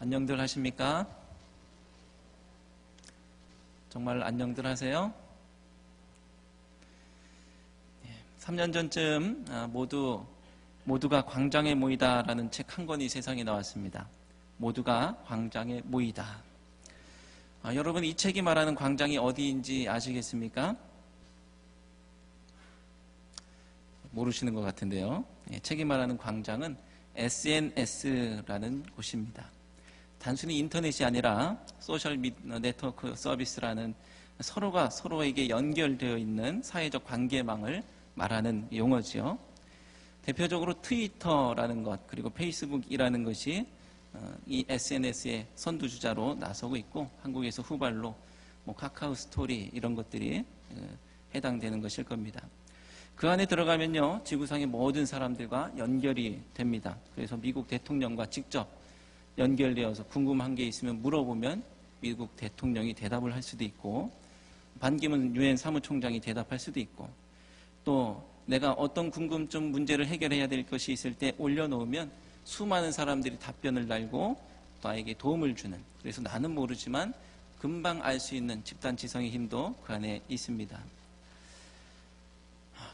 안녕들 하십니까? 정말 안녕들 하세요? 3년 전쯤 모두가 광장에 모이다라는 책 한 권이 세상에 나왔습니다. 모두가 광장에 모이다. 여러분, 이 책이 말하는 광장이 어디인지 아시겠습니까? 모르시는 것 같은데요. 책이 말하는 광장은 SNS라는 곳입니다. 단순히 인터넷이 아니라 소셜 네트워크 서비스라는 서로가 서로에게 연결되어 있는 사회적 관계망을 말하는 용어지요. 대표적으로 트위터라는 것, 그리고 페이스북이라는 것이 이 SNS의 선두주자로 나서고 있고, 한국에서 후발로 카카오 스토리 이런 것들이 해당되는 것일 겁니다. 그 안에 들어가면요, 지구상의 모든 사람들과 연결이 됩니다. 그래서 미국 대통령과 직접 연결되어서 궁금한 게 있으면 물어보면 미국 대통령이 대답을 할 수도 있고, 반기문 유엔 사무총장이 대답할 수도 있고, 또 내가 어떤 궁금증 문제를 해결해야 될 것이 있을 때 올려놓으면 수많은 사람들이 답변을 달고 나에게 도움을 주는, 그래서 나는 모르지만 금방 알 수 있는 집단 지성의 힘도 그 안에 있습니다.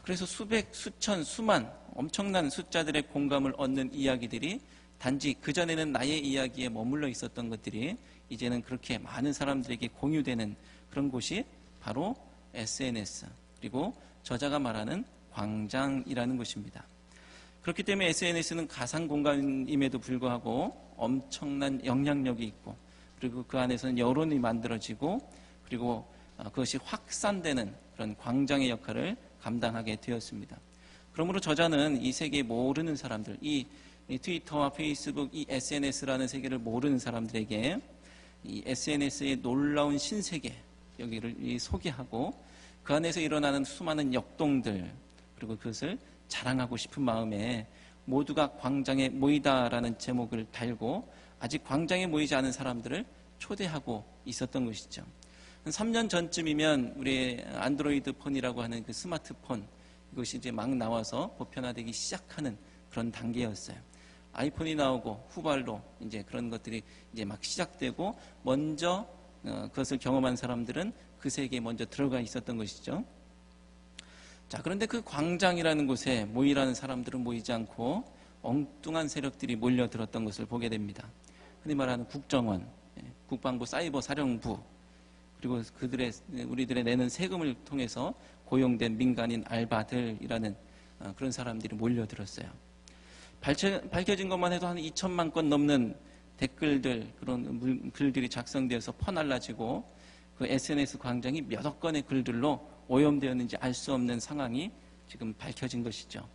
그래서 수백, 수천, 수만 엄청난 숫자들의 공감을 얻는 이야기들이 단지 그전에는 나의 이야기에 머물러 있었던 것들이 이제는 그렇게 많은 사람들에게 공유되는 그런 곳이 바로 SNS, 그리고 저자가 말하는 광장이라는 것입니다. 그렇기 때문에 SNS는 가상 공간임에도 불구하고 엄청난 영향력이 있고, 그리고 그 안에서는 여론이 만들어지고, 그리고 그것이 확산되는 그런 광장의 역할을 감당하게 되었습니다. 그러므로 저자는 이 세계에 모르는 사람들, 이 트위터와 페이스북, 이 SNS라는 세계를 모르는 사람들에게 이 SNS의 놀라운 신세계, 여기를 소개하고 그 안에서 일어나는 수많은 역동들, 그리고 그것을 자랑하고 싶은 마음에 모두가 광장에 모이다라는 제목을 달고 아직 광장에 모이지 않은 사람들을 초대하고 있었던 것이죠. 3년 전쯤이면 우리의 안드로이드 폰이라고 하는 그 스마트폰, 이것이 이제 막 나와서 보편화되기 시작하는 그런 단계였어요. 아이폰이 나오고 후발로 이제 그런 것들이 이제 막 시작되고, 먼저 그것을 경험한 사람들은 그 세계에 먼저 들어가 있었던 것이죠. 자, 그런데 그 광장이라는 곳에 모이라는 사람들은 모이지 않고 엉뚱한 세력들이 몰려들었던 것을 보게 됩니다. 흔히 말하는 국정원, 국방부 사이버 사령부, 그리고 우리들의 내는 세금을 통해서 고용된 민간인 알바들이라는 그런 사람들이 몰려들었어요. 밝혀진 것만 해도 한 2천만 건 넘는 댓글들, 그런 글들이 작성되어서 퍼날라지고, 그 SNS 광장이 몇억 건의 글들로 오염되었는지 알 수 없는 상황이 지금 밝혀진 것이죠.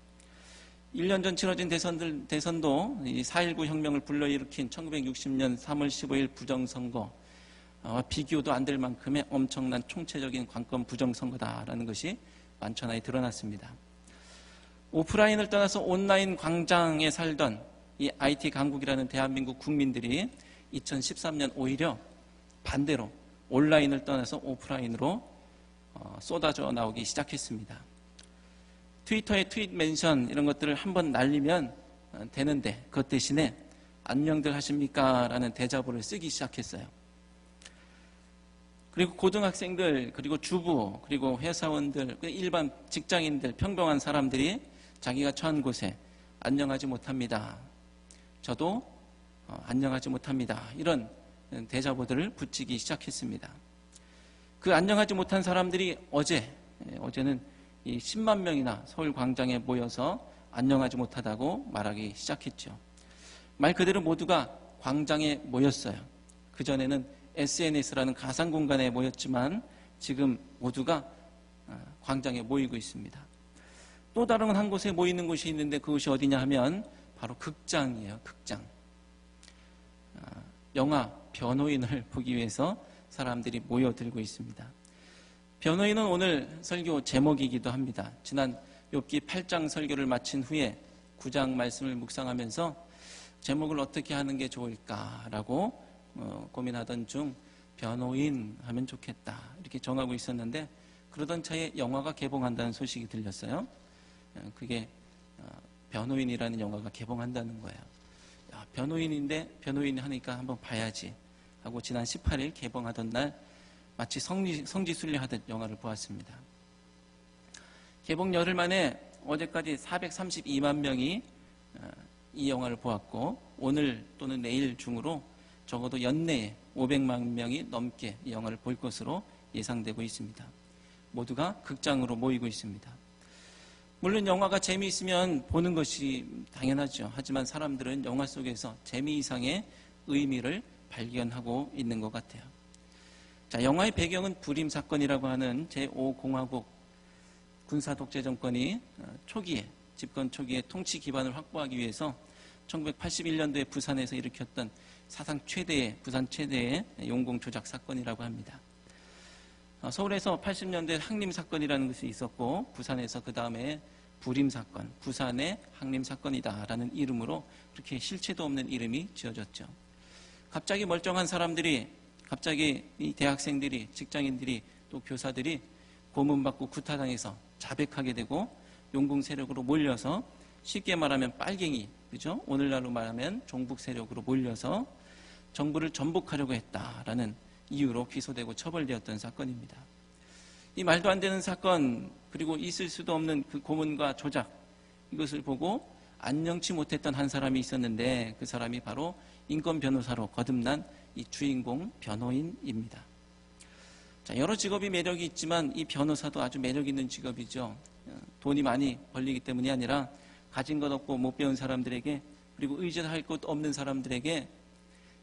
1년 전 치러진 대선도 4.19 혁명을 불러일으킨 1960년 3월 15일 부정선거, 비교도 안 될 만큼의 엄청난 총체적인 관건 부정선거다라는 것이 만천하에 드러났습니다. 오프라인을 떠나서 온라인 광장에 살던 이 IT 강국이라는 대한민국 국민들이 2013년 오히려 반대로 온라인을 떠나서 오프라인으로 쏟아져 나오기 시작했습니다. 트위터의 트윗 멘션 이런 것들을 한번 날리면 되는데, 그것 대신에 안녕들 하십니까? 라는 대자보를 쓰기 시작했어요. 그리고 고등학생들, 그리고 주부, 그리고 회사원들, 일반 직장인들, 평범한 사람들이 자기가 처한 곳에 안녕하지 못합니다. 저도 안녕하지 못합니다. 이런 대자보들을 붙이기 시작했습니다. 그 안녕하지 못한 사람들이 어제는 이 10만 명이나 서울 광장에 모여서 안녕하지 못하다고 말하기 시작했죠. 말 그대로 모두가 광장에 모였어요. 그전에는 SNS라는 가상 공간에 모였지만 지금 모두가 광장에 모이고 있습니다. 또 다른 한 곳에 모이는 곳이 있는데, 그곳이 어디냐 하면 바로 극장이에요. 극장. 영화 변호인을 보기 위해서 사람들이 모여들고 있습니다. 변호인은 오늘 설교 제목이기도 합니다. 지난 욥기 8장 설교를 마친 후에 9장 말씀을 묵상하면서 제목을 어떻게 하는 게 좋을까라고 고민하던 중 변호인 하면 좋겠다 이렇게 정하고 있었는데, 그러던 차에 영화가 개봉한다는 소식이 들렸어요. 그게 변호인이라는 영화가 개봉한다는 거예요. 변호인인데 변호인 하니까 한번 봐야지 하고 지난 18일 개봉하던 날 마치 성지순례하듯 영화를 보았습니다. 개봉 열흘 만에 어제까지 432만 명이 이 영화를 보았고 오늘 또는 내일 중으로 적어도 연내에 500만 명이 넘게 이 영화를 볼 것으로 예상되고 있습니다. 모두가 극장으로 모이고 있습니다. 물론 영화가 재미있으면 보는 것이 당연하죠. 하지만 사람들은 영화 속에서 재미 이상의 의미를 발견하고 있는 것 같아요. 자, 영화의 배경은 불임 사건이라고 하는 제5공화국 군사독재 정권이 집권 초기에 통치 기반을 확보하기 위해서 1981년도에 부산에서 일으켰던 부산 최대의 용공 조작 사건이라고 합니다. 서울에서 80년대 항림 사건이라는 것이 있었고 부산에서 그 다음에 불임 사건, 부산의 항림 사건이다라는 이름으로 그렇게 실체도 없는 이름이 지어졌죠. 갑자기 멀쩡한 사람들이, 갑자기 이 대학생들이, 직장인들이 또 교사들이 고문받고 구타당해서 자백하게 되고 용공 세력으로 몰려서 쉽게 말하면 빨갱이, 그죠? 오늘날로 말하면 종북 세력으로 몰려서 정부를 전복하려고 했다라는 이유로 기소되고 처벌되었던 사건입니다. 이 말도 안 되는 사건, 그리고 있을 수도 없는 그 고문과 조작, 이것을 보고 안녕치 못했던 한 사람이 있었는데 그 사람이 바로 인권 변호사로 거듭난 이 주인공 변호인입니다. 자, 여러 직업이 매력이 있지만 이 변호사도 아주 매력 있는 직업이죠. 돈이 많이 벌리기 때문이 아니라 가진 것 없고 못 배운 사람들에게, 그리고 의존할 것 없는 사람들에게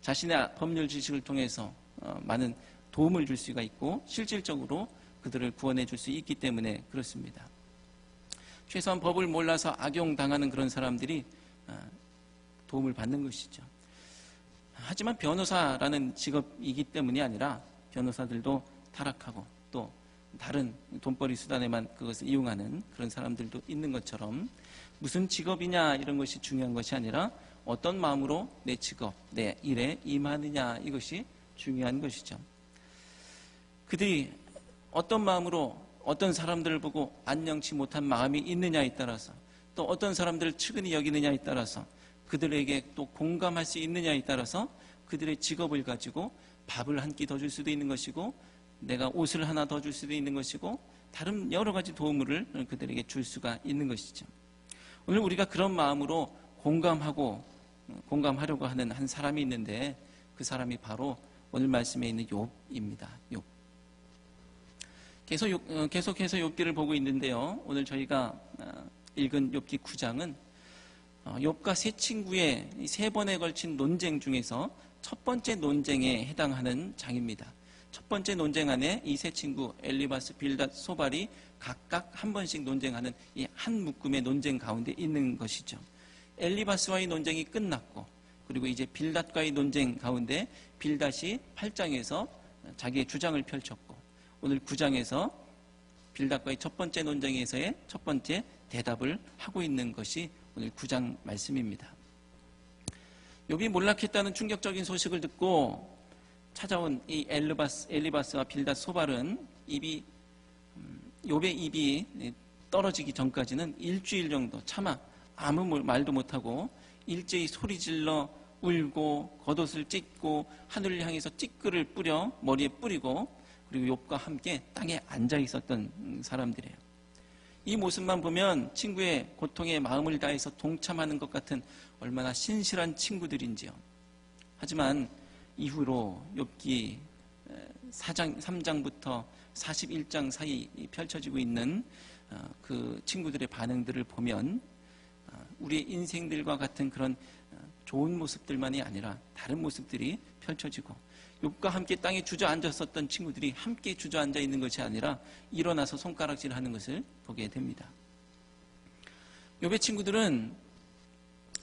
자신의 법률 지식을 통해서 많은 도움을 줄 수가 있고 실질적으로 그들을 구원해 줄 수 있기 때문에 그렇습니다. 최소한 법을 몰라서 악용당하는 그런 사람들이 도움을 받는 것이죠. 하지만 변호사라는 직업이기 때문이 아니라 변호사들도 타락하고 또 다른 돈벌이 수단에만 그것을 이용하는 그런 사람들도 있는 것처럼 무슨 직업이냐 이런 것이 중요한 것이 아니라 어떤 마음으로 내 직업, 내 일에 임하느냐 이것이 중요한 것이죠. 그들이 어떤 마음으로 어떤 사람들을 보고 안녕치 못한 마음이 있느냐에 따라서 또 어떤 사람들을 측은히 여기느냐에 따라서 그들에게 또 공감할 수 있느냐에 따라서 그들의 직업을 가지고 밥을 한 끼 더 줄 수도 있는 것이고 내가 옷을 하나 더 줄 수도 있는 것이고 다른 여러 가지 도움을 그들에게 줄 수가 있는 것이죠. 오늘 우리가 그런 마음으로 공감하려고 하는 한 사람이 있는데 그 사람이 바로 오늘 말씀에 있는 욥입니다. 욥. 계속해서 욥기를 보고 있는데요. 오늘 저희가 읽은 욥기 9장은 욥과 세 친구의 세 번에 걸친 논쟁 중에서 첫 번째 논쟁에 해당하는 장입니다. 첫 번째 논쟁 안에 이 세 친구 엘리바스, 빌닷, 소발이 각각 한 번씩 논쟁하는 이 한 묶음의 논쟁 가운데 있는 것이죠. 엘리바스와의 논쟁이 끝났고 그리고 이제 빌닷과의 논쟁 가운데 빌닷이 8장에서 자기의 주장을 펼쳤고 오늘 9장에서 빌닷과의 첫 번째 논쟁에서의 첫 번째 대답을 하고 있는 것이 오늘 9장 말씀입니다. 욥이 몰락했다는 충격적인 소식을 듣고 찾아온 이 엘리바스와 빌닷, 소발은 욥의 입이 떨어지기 전까지는 일주일 정도 차마 아무 말도 못하고 일제히 소리질러 울고 겉옷을 찢고 하늘을 향해서 찌끌을 뿌려 머리에 뿌리고 그리고 욥과 함께 땅에 앉아 있었던 사람들이에요. 이 모습만 보면 친구의 고통에 마음을 다해서 동참하는 것 같은 얼마나 신실한 친구들인지요. 하지만 이후로 욥기 3장부터 41장 사이 펼쳐지고 있는 그 친구들의 반응들을 보면 우리의 인생들과 같은 그런 좋은 모습들만이 아니라 다른 모습들이 펼쳐지고 욥과 함께 땅에 주저앉았었던 친구들이 함께 주저앉아 있는 것이 아니라 일어나서 손가락질하는 것을 보게 됩니다. 욥의 친구들은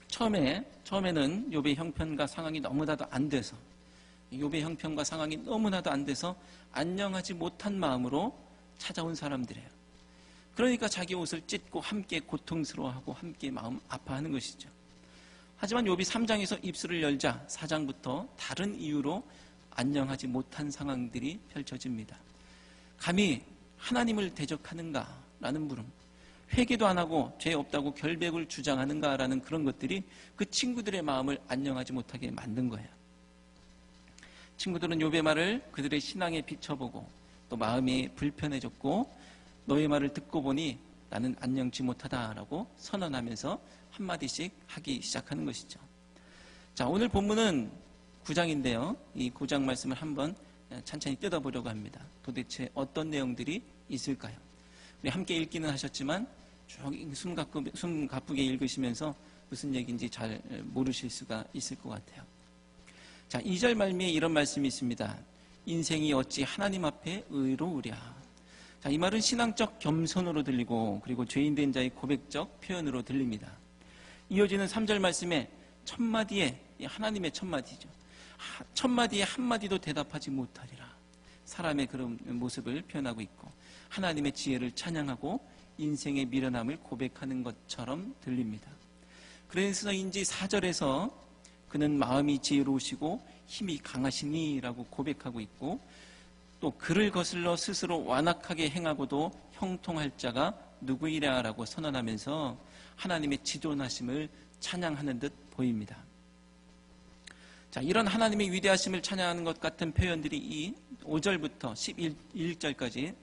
처음에는 욥의 형편과 상황이 너무나도 안 돼서 욥의 형편과 상황이 너무나도 안 돼서 안녕하지 못한 마음으로 찾아온 사람들이에요. 그러니까 자기 옷을 찢고 함께 고통스러워하고 함께 마음 아파하는 것이죠. 하지만 욥이 3장에서 입술을 열자 4장부터 다른 이유로 안녕하지 못한 상황들이 펼쳐집니다. 감히 하나님을 대적하는가라는 물음, 회개도 안 하고 죄 없다고 결백을 주장하는가라는 그런 것들이 그 친구들의 마음을 안녕하지 못하게 만든 거예요. 친구들은 욥의 말을 그들의 신앙에 비춰보고 또 마음이 불편해졌고 너의 말을 듣고 보니 나는 안녕치 못하다라고 선언하면서 한마디씩 하기 시작하는 것이죠. 자, 오늘 본문은 9장인데요. 이 9장 말씀을 한번 찬찬히 뜯어보려고 합니다. 도대체 어떤 내용들이 있을까요? 우리 함께 읽기는 하셨지만 쭉 숨 가쁘게 읽으시면서 무슨 얘기인지 잘 모르실 수가 있을 것 같아요. 자, 2절 말미에 이런 말씀이 있습니다. 인생이 어찌 하나님 앞에 의로우랴. 자, 이 말은 신앙적 겸손으로 들리고 그리고 죄인된 자의 고백적 표현으로 들립니다. 이어지는 3절 말씀에 첫마디에 하나님의 첫마디죠. 첫마디에 한마디도 대답하지 못하리라. 사람의 그런 모습을 표현하고 있고 하나님의 지혜를 찬양하고 인생의 미련함을 고백하는 것처럼 들립니다. 그래서인지 4절에서 그는 마음이 지혜로우시고 힘이 강하시니라고 고백하고 있고 또 그를 거슬러 스스로 완악하게 행하고도 형통할 자가 누구이랴라고 선언하면서 하나님의 지존하심을 찬양하는 듯 보입니다. 자, 이런 하나님의 위대하심을 찬양하는 것 같은 표현들이 이 5절부터 11절까지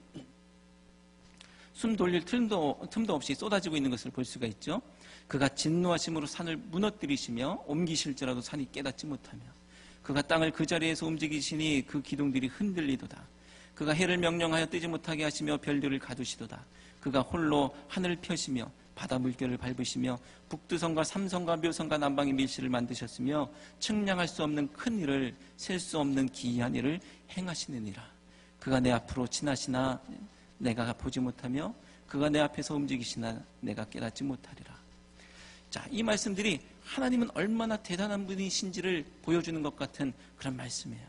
숨 돌릴 틈도 없이 쏟아지고 있는 것을 볼 수가 있죠. 그가 진노하심으로 산을 무너뜨리시며 옮기실지라도 산이 깨닫지 못하며 그가 땅을 그 자리에서 움직이시니 그 기둥들이 흔들리도다. 그가 해를 명령하여 뜨지 못하게 하시며 별들을 가두시도다. 그가 홀로 하늘을 펴시며 바다 물결을 밟으시며 북두성과 삼성과 묘성과 남방의 밀실을 만드셨으며 측량할 수 없는 큰 일을 셀 수 없는 기이한 일을 행하시느니라. 그가 내 앞으로 지나시나 내가 보지 못하며 그가 내 앞에서 움직이시나 내가 깨닫지 못하리라. 자, 이 말씀들이 하나님은 얼마나 대단한 분이신지를 보여주는 것 같은 그런 말씀이에요.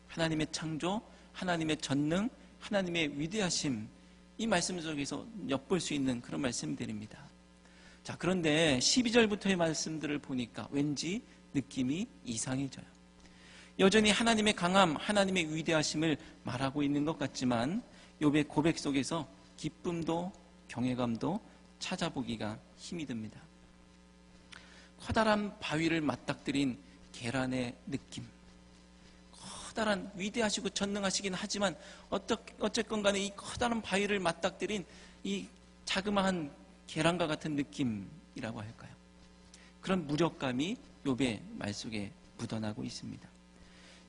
하나님의 창조, 하나님의 전능, 하나님의 위대하심, 이 말씀 속에서 엿볼 수 있는 그런 말씀들입니다. 자, 그런데 12절부터의 말씀들을 보니까 왠지 느낌이 이상해져요. 여전히 하나님의 강함, 하나님의 위대하심을 말하고 있는 것 같지만 욥의 고백 속에서 기쁨도 경외감도 찾아보기가 힘이 듭니다. 커다란 바위를 맞닥뜨린 계란의 느낌, 커다란 위대하시고 전능하시긴 하지만 어쨌건 간에 이 커다란 바위를 맞닥뜨린 이 자그마한 계란과 같은 느낌이라고 할까요? 그런 무력감이 욥의 말 속에 묻어나고 있습니다.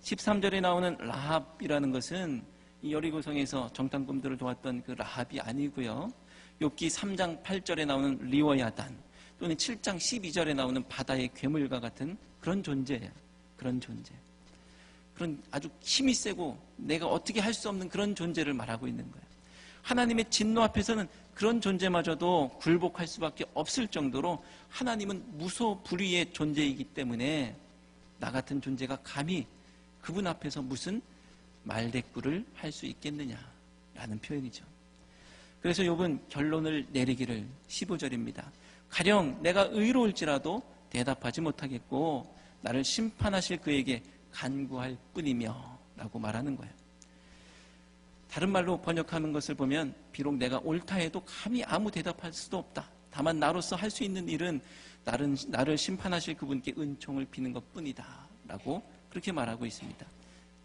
13절에 나오는 라합이라는 것은 이 여리고성에서 정탐꾼들을 도왔던 그 라합이 아니고요. 욥기 3장 8절에 나오는 리워야단 또는 7장 12절에 나오는 바다의 괴물과 같은 그런 존재예요. 그런 존재. 그런 아주 힘이 세고 내가 어떻게 할 수 없는 그런 존재를 말하고 있는 거예요. 하나님의 진노 앞에서는 그런 존재마저도 굴복할 수밖에 없을 정도로 하나님은 무소불위의 존재이기 때문에 나 같은 존재가 감히 그분 앞에서 무슨 말대꾸를 할 수 있겠느냐라는 표현이죠. 그래서 욥은 결론을 내리기를 15절입니다. 가령 내가 의로울지라도 대답하지 못하겠고 나를 심판하실 그에게 간구할 뿐이며 라고 말하는 거예요. 다른 말로 번역하는 것을 보면 비록 내가 옳다 해도 감히 아무 대답할 수도 없다. 다만 나로서 할 수 있는 일은 나를 심판하실 그분께 은총을 비는 것뿐이다 라고 그렇게 말하고 있습니다.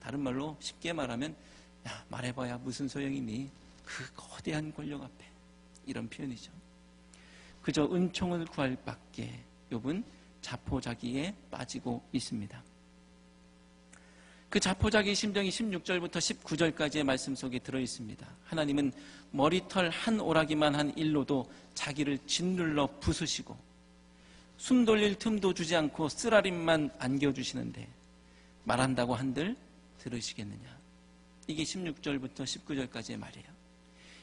다른 말로 쉽게 말하면 야, 말해봐야 무슨 소용이니 그 거대한 권력 앞에, 이런 표현이죠. 그저 은총을 구할 밖에 욥은 자포자기에 빠지고 있습니다. 그 자포자기 심정이 16절부터 19절까지의 말씀 속에 들어있습니다. 하나님은 머리털 한 오라기만 한 일로도 자기를 짓눌러 부수시고 숨 돌릴 틈도 주지 않고 쓰라림만 안겨주시는데 말한다고 한들 들으시겠느냐. 이게 16절부터 19절까지의 말이에요.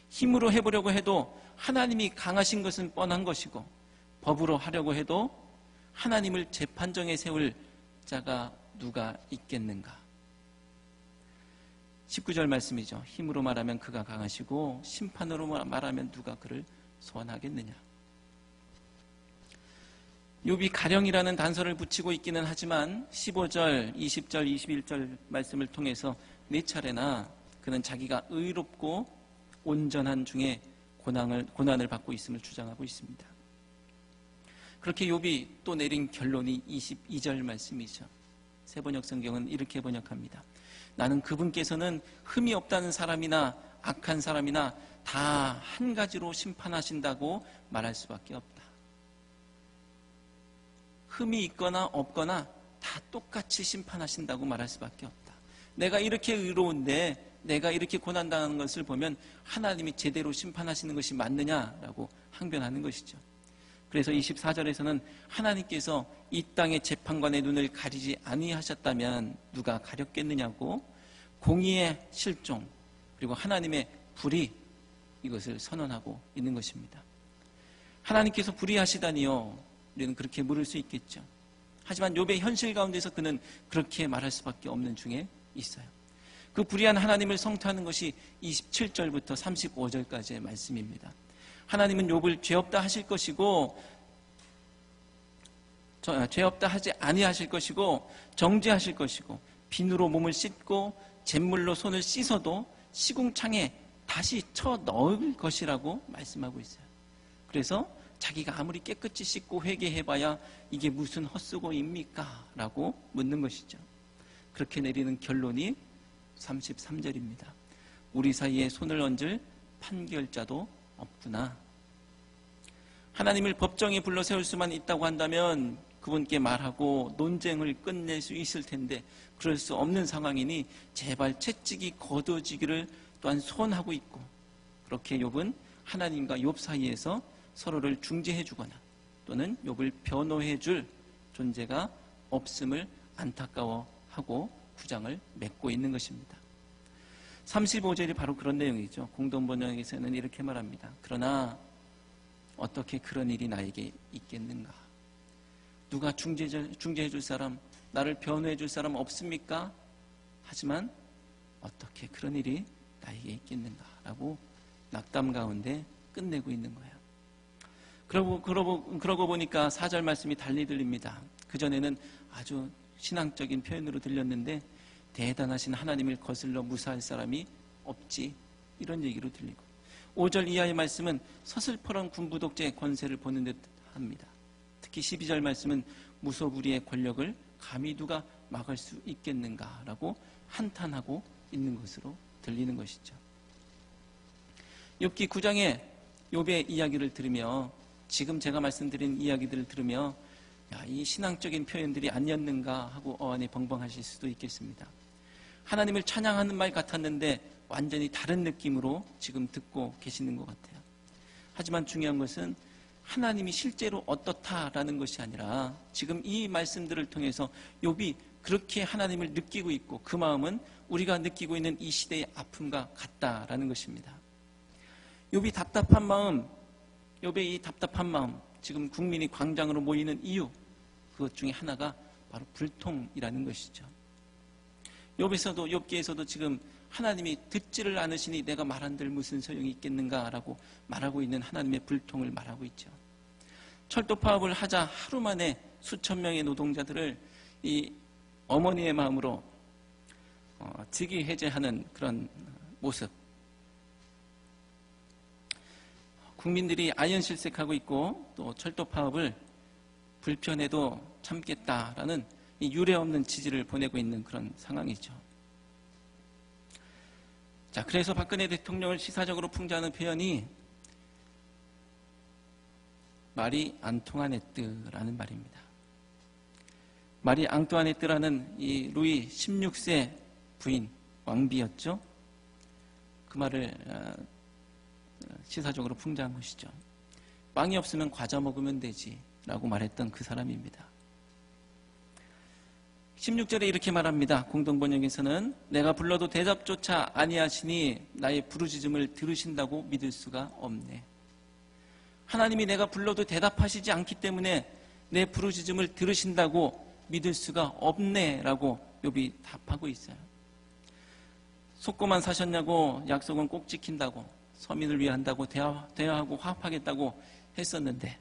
힘으로 해보려고 해도 하나님이 강하신 것은 뻔한 것이고 법으로 하려고 해도 하나님을 재판정에 세울 자가 누가 있겠는가. 19절 말씀이죠. 힘으로 말하면 그가 강하시고 심판으로 말하면 누가 그를 소환하겠느냐. 욥이 가령이라는 단서를 붙이고 있기는 하지만 15절, 20절, 21절 말씀을 통해서 네 차례나 그는 자기가 의롭고 온전한 중에 고난을 받고 있음을 주장하고 있습니다. 그렇게 욥이 또 내린 결론이 22절 말씀이죠. 새번역 성경은 이렇게 번역합니다. 나는 그분께서는 흠이 없다는 사람이나 악한 사람이나 다 한 가지로 심판하신다고 말할 수밖에 없다. 흠이 있거나 없거나 다 똑같이 심판하신다고 말할 수밖에 없다. 내가 이렇게 의로운데 내가 이렇게 고난당하는 것을 보면 하나님이 제대로 심판하시는 것이 맞느냐라고 항변하는 것이죠. 그래서 24절에서는 하나님께서 이 땅의 재판관의 눈을 가리지 아니하셨다면 누가 가렸겠느냐고 공의의 실종 그리고 하나님의 불의 이것을 선언하고 있는 것입니다. 하나님께서 불의하시다니요? 우리는 그렇게 물을 수 있겠죠. 하지만 욥의 현실 가운데서 그는 그렇게 말할 수밖에 없는 중에 있어요. 그 불의한 하나님을 성토하는 것이 27절부터 35절까지의 말씀입니다. 하나님은 욥을 죄 없다 하실 것이고 죄 없다 하지 아니하실 것이고 정죄하실 것이고 비누로 몸을 씻고 잿물로 손을 씻어도 시궁창에 다시 쳐 넣을 것이라고 말씀하고 있어요. 그래서 자기가 아무리 깨끗이 씻고 회개해봐야 이게 무슨 헛수고입니까? 라고 묻는 것이죠. 그렇게 내리는 결론이 33절입니다. 우리 사이에 손을 얹을 판결자도 없구나. 하나님을 법정에 불러 세울 수만 있다고 한다면 그분께 말하고 논쟁을 끝낼 수 있을 텐데 그럴 수 없는 상황이니 제발 채찍이 거둬지기를 또한 소원하고 있고 그렇게 욥은 하나님과 욥 사이에서 서로를 중재해 주거나 또는 욥을 변호해 줄 존재가 없음을 안타까워하고 구장을 맺고 있는 것입니다. 35절이 바로 그런 내용이죠. 공동번역에서는 이렇게 말합니다. 그러나 어떻게 그런 일이 나에게 있겠는가? 누가 중재해 줄 사람, 나를 변호해 줄 사람 없습니까? 하지만 어떻게 그런 일이 나에게 있겠는가? 라고 낙담 가운데 끝내고 있는 거예요. 그러고 보니까 4절 말씀이 달리 들립니다. 그전에는 아주 신앙적인 표현으로 들렸는데 대단하신 하나님을 거슬러 무사할 사람이 없지 이런 얘기로 들리고 5절 이하의 말씀은 서슬퍼런 군부독재의 권세를 보는 듯 합니다. 특히 12절 말씀은 무소불위의 권력을 감히 누가 막을 수 있겠는가라고 한탄하고 있는 것으로 들리는 것이죠. 욥기 9장의 욥의 이야기를 들으며 지금 제가 말씀드린 이야기들을 들으며 야, 이 신앙적인 표현들이 아니었는가 하고 어안이 벙벙하실 수도 있겠습니다. 하나님을 찬양하는 말 같았는데 완전히 다른 느낌으로 지금 듣고 계시는 것 같아요. 하지만 중요한 것은 하나님이 실제로 어떻다라는 것이 아니라 지금 이 말씀들을 통해서 욥이 그렇게 하나님을 느끼고 있고 그 마음은 우리가 느끼고 있는 이 시대의 아픔과 같다라는 것입니다. 욥이 답답한 마음, 욥의 이 답답한 마음, 지금 국민이 광장으로 모이는 이유, 그것 중에 하나가 바로 불통이라는 것이죠. 욥기에서도 지금 하나님이 듣지를 않으시니 내가 말한들 무슨 소용이 있겠는가라고 말하고 있는 하나님의 불통을 말하고 있죠. 철도 파업을 하자 하루 만에 수천 명의 노동자들을 이 어머니의 마음으로 직위 해제하는 그런 모습. 국민들이 아연실색하고 있고 또 철도 파업을 불편해도 참겠다라는 이 유례없는 지지를 보내고 있는 그런 상황이죠. 자, 그래서 박근혜 대통령을 시사적으로 풍자하는 표현이 마리 앙투아네트라는 말입니다. 마리 앙투아네트라는 이 루이 16세 부인 왕비였죠. 그 말을 시사적으로 풍자한 것이죠. 빵이 없으면 과자 먹으면 되지 라고 말했던 그 사람입니다. 16절에 이렇게 말합니다. 공동번역에서는 내가 불러도 대답조차 아니하시니 나의 부르짖음을 들으신다고 믿을 수가 없네. 하나님이 내가 불러도 대답하시지 않기 때문에 내 부르짖음을 들으신다고 믿을 수가 없네 라고 욥이 답하고 있어요. 속고만 사셨냐고 약속은 꼭 지킨다고 서민을 위한다고 대화하고 화합하겠다고 했었는데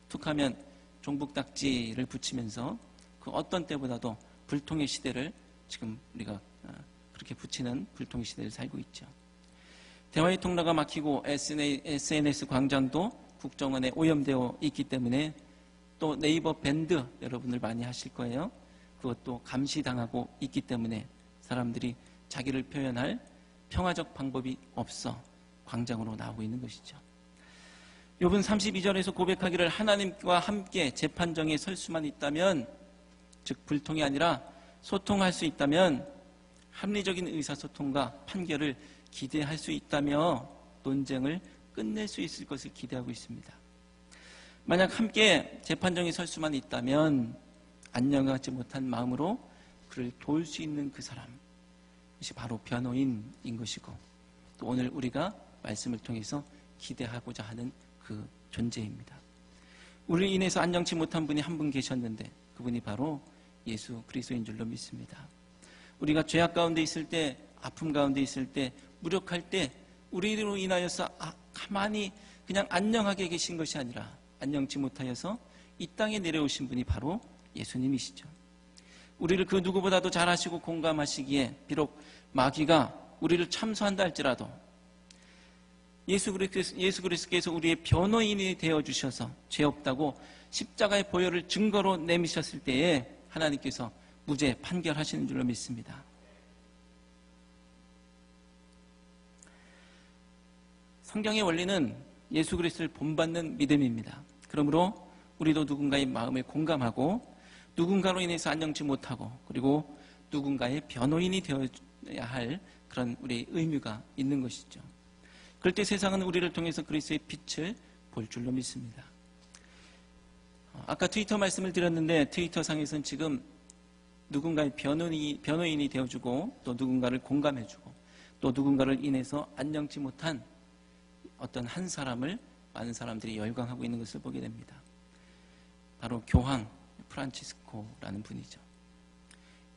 툭하면 종북딱지를 붙이면서 그 어떤 때보다도 불통의 시대를 지금 우리가 그렇게 붙이는 불통의 시대를 살고 있죠. 대화의 통로가 막히고 SNS 광장도 국정원에 오염되어 있기 때문에 또 네이버 밴드 여러분들 많이 하실 거예요. 그것도 감시당하고 있기 때문에 사람들이 자기를 표현할 평화적 방법이 없어 광장으로 나오고 있는 것이죠. 욥은 32절에서 고백하기를 하나님과 함께 재판정에 설 수만 있다면, 즉 불통이 아니라 소통할 수 있다면, 합리적인 의사소통과 판결을 기대할 수 있다며 논쟁을 끝낼 수 있을 것을 기대하고 있습니다. 만약 함께 재판정에 설 수만 있다면 안녕하지 못한 마음으로 그를 도울 수 있는 그 사람, 그것이 바로 변호인인 것이고, 또 오늘 우리가 말씀을 통해서 기대하고자 하는 그 존재입니다. 우리를 인해서 안녕치 못한 분이 한 분 계셨는데 그분이 바로 예수 그리스도인 줄로 믿습니다. 우리가 죄악 가운데 있을 때, 아픔 가운데 있을 때, 무력할 때 우리로 인하여서 가만히 그냥 안녕하게 계신 것이 아니라 안녕치 못하여서 이 땅에 내려오신 분이 바로 예수님이시죠. 우리를 그 누구보다도 잘 아시고 공감하시기에 비록 마귀가 우리를 참소한다 할지라도 예수 그리스도께서 우리의 변호인이 되어주셔서 죄 없다고 십자가의 보혈을 증거로 내미셨을 때에 하나님께서 무죄 판결하시는 줄로 믿습니다. 성경의 원리는 예수 그리스도를 본받는 믿음입니다. 그러므로 우리도 누군가의 마음에 공감하고 누군가로 인해서 안녕치 못하고 그리고 누군가의 변호인이 되어야 할 그런 우리의 의무가 있는 것이죠. 그럴 때 세상은 우리를 통해서 그리스도의 빛을 볼 줄로 믿습니다. 아까 트위터 말씀을 드렸는데 트위터상에서는 지금 누군가의 변호인이 되어주고 또 누군가를 공감해주고 또 누군가를 인해서 안녕치 못한 어떤 한 사람을 많은 사람들이 열광하고 있는 것을 보게 됩니다. 바로 교황 프란치스코라는 분이죠.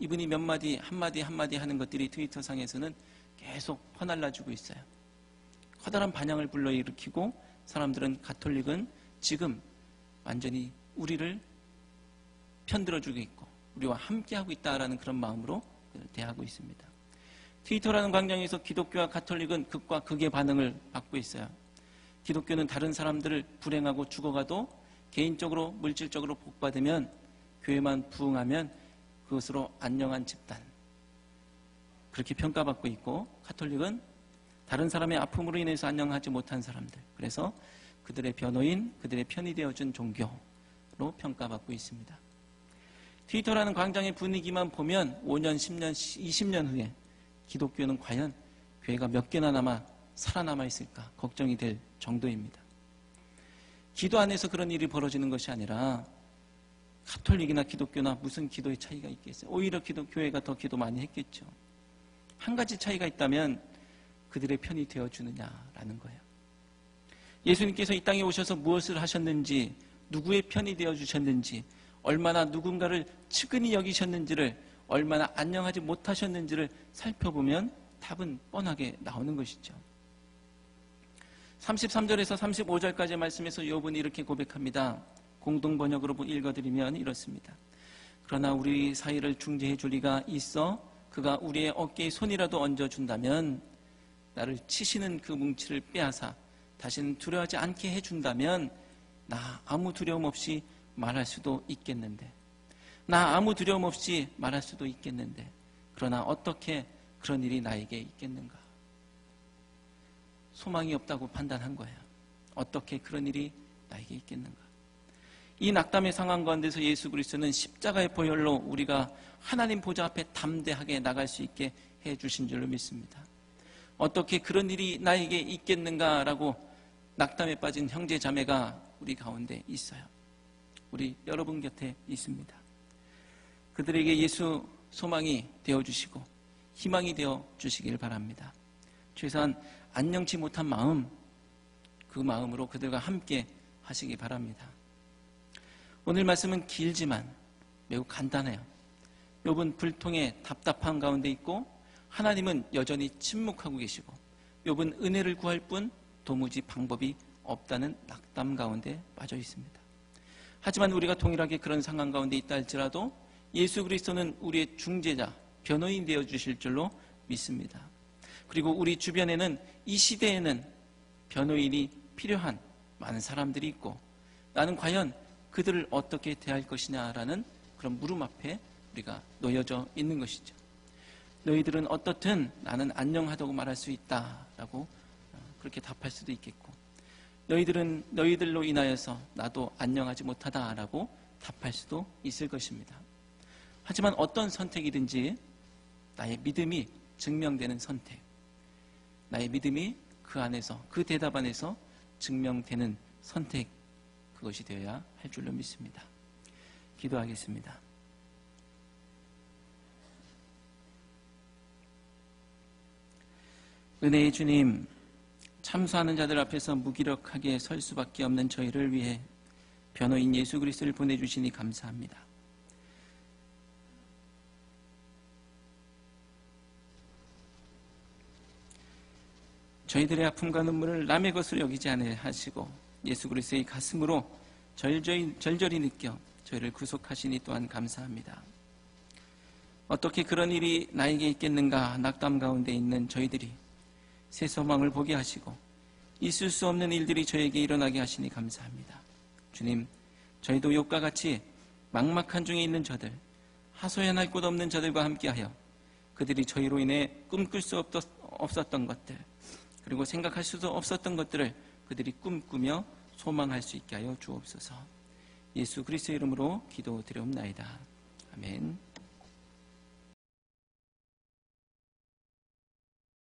이분이 몇 마디 한마디 하는 것들이 트위터상에서는 계속 퍼날라주고 있어요. 커다란 반향을 불러일으키고 사람들은 가톨릭은 지금 완전히 우리를 편들어주고 있고 우리와 함께하고 있다라는 그런 마음으로 대하고 있습니다. 트위터라는 광장에서 기독교와 가톨릭은 극과 극의 반응을 받고 있어요. 기독교는 다른 사람들을 불행하고 죽어가도 개인적으로 물질적으로 복받으면 교회만 부흥하면 그것으로 안녕한 집단, 그렇게 평가받고 있고, 가톨릭은 다른 사람의 아픔으로 인해서 안녕하지 못한 사람들, 그래서 그들의 변호인, 그들의 편이 되어준 종교로 평가받고 있습니다. 트위터라는 광장의 분위기만 보면 5년, 10년, 20년 후에 기독교는 과연 교회가 몇 개나 살아남아 있을까 걱정이 될 정도입니다. 기도 안에서 그런 일이 벌어지는 것이 아니라 가톨릭이나 기독교나 무슨 기도의 차이가 있겠어요? 오히려 교회가 더 기도 많이 했겠죠. 한 가지 차이가 있다면 그들의 편이 되어주느냐라는 거예요. 예수님께서 이 땅에 오셔서 무엇을 하셨는지, 누구의 편이 되어주셨는지, 얼마나 누군가를 측은히 여기셨는지를, 얼마나 안녕하지 못하셨는지를 살펴보면 답은 뻔하게 나오는 것이죠. 33절에서 35절까지의 말씀에서 욥은 이렇게 고백합니다. 공동번역으로 읽어드리면 이렇습니다. 그러나 우리 사이를 중재해 줄 리가 있어 그가 우리의 어깨에 손이라도 얹어준다면, 나를 치시는 그 뭉치를 빼앗아 다시는 두려워하지 않게 해준다면 나 아무 두려움 없이 말할 수도 있겠는데, 그러나 어떻게 그런 일이 나에게 있겠는가? 소망이 없다고 판단한 거예요. 어떻게 그런 일이 나에게 있겠는가? 이 낙담의 상황 가운데서 예수 그리스도는 십자가의 보혈로 우리가 하나님 보좌 앞에 담대하게 나갈 수 있게 해주신 줄로 믿습니다. 어떻게 그런 일이 나에게 있겠는가라고 낙담에 빠진 형제 자매가 우리 가운데 있어요. 우리 여러분 곁에 있습니다. 그들에게 예수 소망이 되어주시고 희망이 되어주시길 바랍니다. 최소한 안녕치 못한 마음, 그 마음으로 그들과 함께 하시기 바랍니다. 오늘 말씀은 길지만 매우 간단해요. 욥은 불통의 답답한 가운데 있고 하나님은 여전히 침묵하고 계시고 욥은 은혜를 구할 뿐 도무지 방법이 없다는 낙담 가운데 빠져 있습니다. 하지만 우리가 동일하게 그런 상황 가운데 있다 할지라도 예수 그리스도는 우리의 중재자, 변호인 되어 주실 줄로 믿습니다. 그리고 우리 주변에는 이 시대에는 변호인이 필요한 많은 사람들이 있고 나는 과연 그들을 어떻게 대할 것이냐라는 그런 물음 앞에 우리가 놓여져 있는 것이죠. 너희들은 어떻든 나는 안녕하다고 말할 수 있다라고 그렇게 답할 수도 있겠고, 너희들은 너희들로 인하여서 나도 안녕하지 못하다라고 답할 수도 있을 것입니다. 하지만 어떤 선택이든지 나의 믿음이 증명되는 선택, 나의 믿음이 그 안에서, 그 대답 안에서 증명되는 선택, 그것이 되어야 할 줄로 믿습니다. 기도하겠습니다. 은혜의 주님, 참수하는 자들 앞에서 무기력하게 설 수밖에 없는 저희를 위해 변호인 예수 그리스도를 보내주시니 감사합니다. 저희들의 아픔과 눈물을 남의 것으로 여기지 아니하시고 예수 그리스도의 가슴으로 절절히 느껴 저희를 구속하시니 또한 감사합니다. 어떻게 그런 일이 나에게 있겠는가 낙담 가운데 있는 저희들이 새 소망을 보게 하시고 있을 수 없는 일들이 저에게 일어나게 하시니 감사합니다. 주님, 저희도 욥과 같이 막막한 중에 있는 저들, 하소연할 곳 없는 저들과 함께하여 그들이 저희로 인해 꿈꿀 수 없었던 것들, 그리고 생각할 수도 없었던 것들을 그들이 꿈꾸며 소망할 수 있게 하여 주옵소서. 예수 그리스도의 이름으로 기도드리옵나이다. 아멘.